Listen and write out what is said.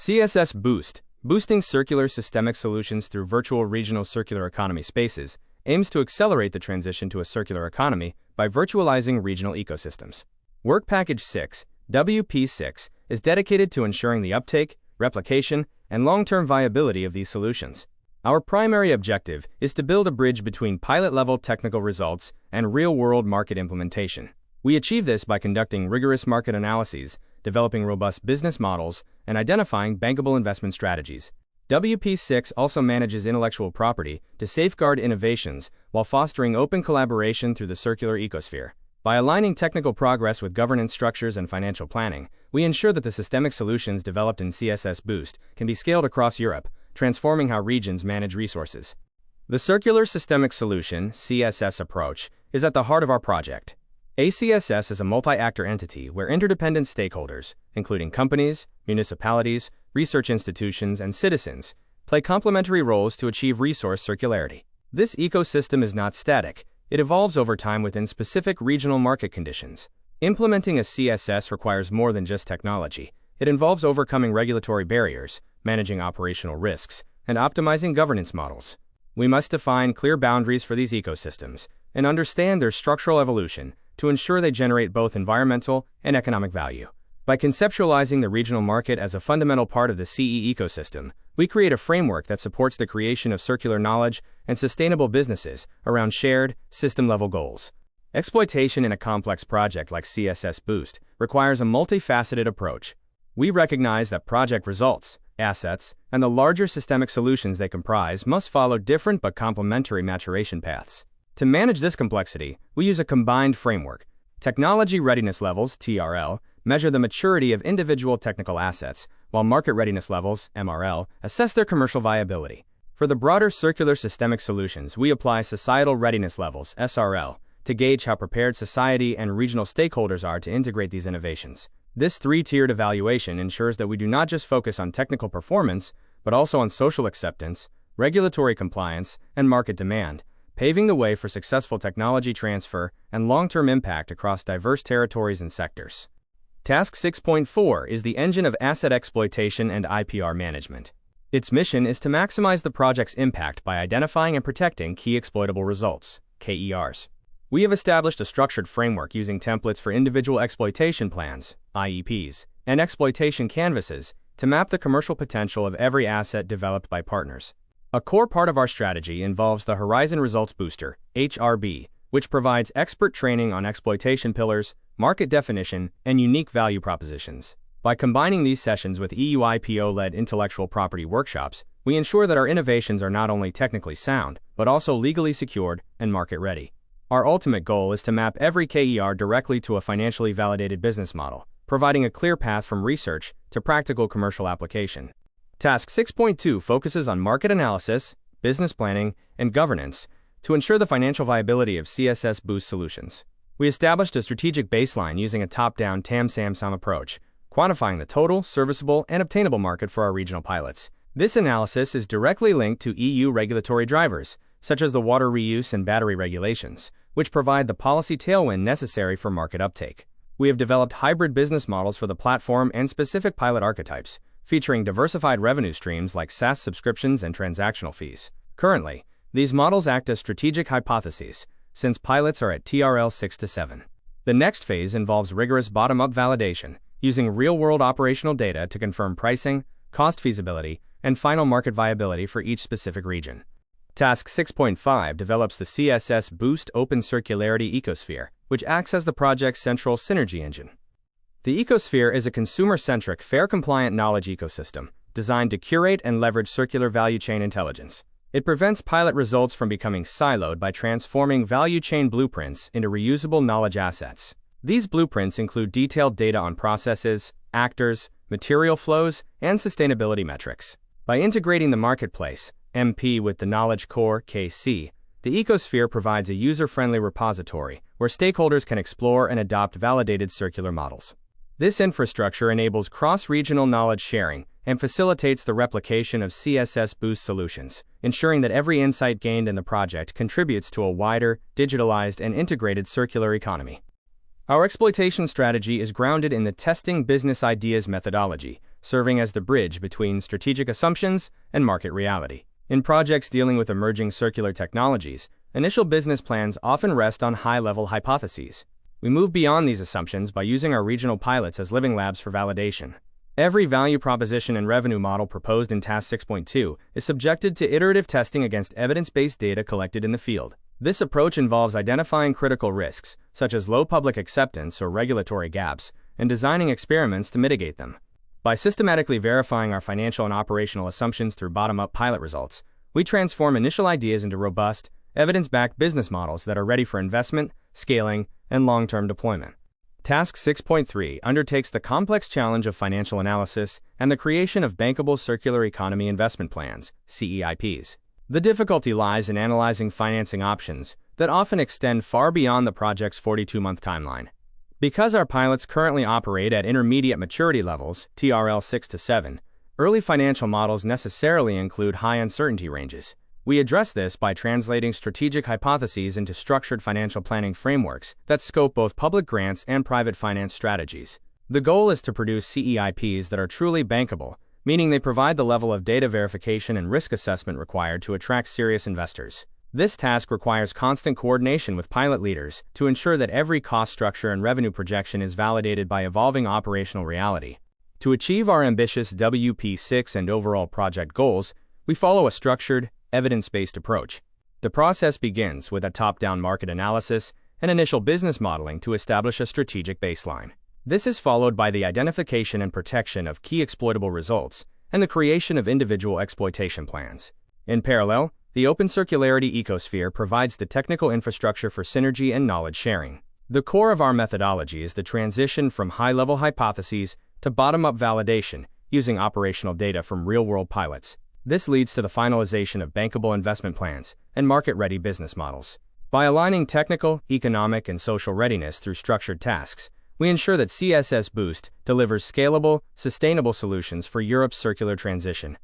CSSBoost, boosting circular systemic solutions through virtual regional circular economy spaces, aims to accelerate the transition to a circular economy by virtualizing regional ecosystems. Work Package 6, WP6, is dedicated to ensuring the uptake, replication, and long-term viability of these solutions. Our primary objective is to build a bridge between pilot-level technical results and real-world market implementation. We achieve this by conducting rigorous market analyses, developing robust business models, and identifying bankable investment strategies. WP6 also manages intellectual property to safeguard innovations while fostering open collaboration through the circular ecosphere. By aligning technical progress with governance structures and financial planning, we ensure that the systemic solutions developed in CSSBoost can be scaled across Europe, transforming how regions manage resources. The Circular Systemic Solution (CSS) approach is at the heart of our project. A CSS is a multi-actor entity where interdependent stakeholders, including companies, municipalities, research institutions, and citizens, play complementary roles to achieve resource circularity. This ecosystem is not static. It evolves over time within specific regional market conditions. Implementing a CSS requires more than just technology. It involves overcoming regulatory barriers, managing operational risks, and optimizing governance models. We must define clear boundaries for these ecosystems and understand their structural evolution to ensure they generate both environmental and economic value. By conceptualizing the regional market as a fundamental part of the CE ecosystem, we create a framework that supports the creation of circular knowledge and sustainable businesses around shared, system-level goals. Exploitation in a complex project like CSSBoost requires a multifaceted approach. We recognize that project results, assets, and the larger systemic solutions they comprise must follow different but complementary maturation paths. To manage this complexity, we use a combined framework. Technology readiness levels, TRL, measure the maturity of individual technical assets, while market readiness levels, MRL, assess their commercial viability. For the broader circular systemic solutions, we apply societal readiness levels, SRL, to gauge how prepared society and regional stakeholders are to integrate these innovations. This three-tiered evaluation ensures that we do not just focus on technical performance, but also on social acceptance, regulatory compliance, and market demand, paving the way for successful technology transfer and long-term impact across diverse territories and sectors. Task 6.4 is the engine of asset exploitation and IPR management. Its mission is to maximize the project's impact by identifying and protecting key exploitable results, KERs. We have established a structured framework using templates for individual exploitation plans, IEPs, and exploitation canvases to map the commercial potential of every asset developed by partners. A core part of our strategy involves the Horizon Results Booster, HRB, which provides expert training on exploitation pillars, market definition, and unique value propositions. By combining these sessions with EU IPO-led intellectual property workshops, we ensure that our innovations are not only technically sound, but also legally secured and market-ready. Our ultimate goal is to map every KER directly to a financially validated business model, providing a clear path from research to practical commercial application. Task 6.2 focuses on market analysis, business planning, and governance to ensure the financial viability of CSSBoost solutions. We established a strategic baseline using a top-down TAM-SAM-SAM approach, quantifying the total, serviceable, and obtainable market for our regional pilots. This analysis is directly linked to EU regulatory drivers, such as the water reuse and battery regulations, which provide the policy tailwind necessary for market uptake. We have developed hybrid business models for the platform and specific pilot archetypes, featuring diversified revenue streams like SaaS subscriptions and transactional fees. Currently, these models act as strategic hypotheses, since pilots are at TRL 6 to 7. The next phase involves rigorous bottom-up validation, using real-world operational data to confirm pricing, cost feasibility, and final market viability for each specific region. Task 6.5 develops the CSSBoost Open Circularity Ecosphere, which acts as the project's central synergy engine. The ecosphere is a consumer-centric, FAIR-compliant knowledge ecosystem designed to curate and leverage circular value chain intelligence. It prevents pilot results from becoming siloed by transforming value chain blueprints into reusable knowledge assets. These blueprints include detailed data on processes, actors, material flows, and sustainability metrics. By integrating the marketplace, MP, with the Knowledge Core, KC, the ecosphere provides a user-friendly repository where stakeholders can explore and adopt validated circular models. This infrastructure enables cross-regional knowledge sharing and facilitates the replication of CSSBoost solutions, ensuring that every insight gained in the project contributes to a wider, digitalized, and integrated circular economy. Our exploitation strategy is grounded in the testing business ideas methodology, serving as the bridge between strategic assumptions and market reality. In projects dealing with emerging circular technologies, initial business plans often rest on high-level hypotheses. We move beyond these assumptions by using our regional pilots as living labs for validation. Every value proposition and revenue model proposed in Task 6.2 is subjected to iterative testing against evidence-based data collected in the field. This approach involves identifying critical risks, such as low public acceptance or regulatory gaps, and designing experiments to mitigate them. By systematically verifying our financial and operational assumptions through bottom-up pilot results, we transform initial ideas into robust, evidence-backed business models that are ready for investment, scaling, and long-term deployment. Task 6.3 undertakes the complex challenge of financial analysis and the creation of bankable circular economy investment plans, CEIPs. The difficulty lies in analyzing financing options that often extend far beyond the project's 42-month timeline. Because our pilots currently operate at intermediate maturity levels, TRL 6 to 7, early financial models necessarily include high uncertainty ranges. We address this by translating strategic hypotheses into structured financial planning frameworks that scope both public grants and private finance strategies. The goal is to produce CEIPs that are truly bankable, meaning they provide the level of data verification and risk assessment required to attract serious investors. This task requires constant coordination with pilot leaders to ensure that every cost structure and revenue projection is validated by evolving operational reality. To achieve our ambitious WP6 and overall project goals, we follow a structured, evidence-based approach. The process begins with a top-down market analysis and initial business modeling to establish a strategic baseline. This is followed by the identification and protection of key exploitable results and the creation of individual exploitation plans. In parallel, the open circularity ecosphere provides the technical infrastructure for synergy and knowledge sharing. The core of our methodology is the transition from high-level hypotheses to bottom-up validation using operational data from real-world pilots. This leads to the finalization of bankable investment plans and market-ready business models. By aligning technical, economic, and social readiness through structured tasks, we ensure that CSSBoost delivers scalable, sustainable solutions for Europe's circular transition.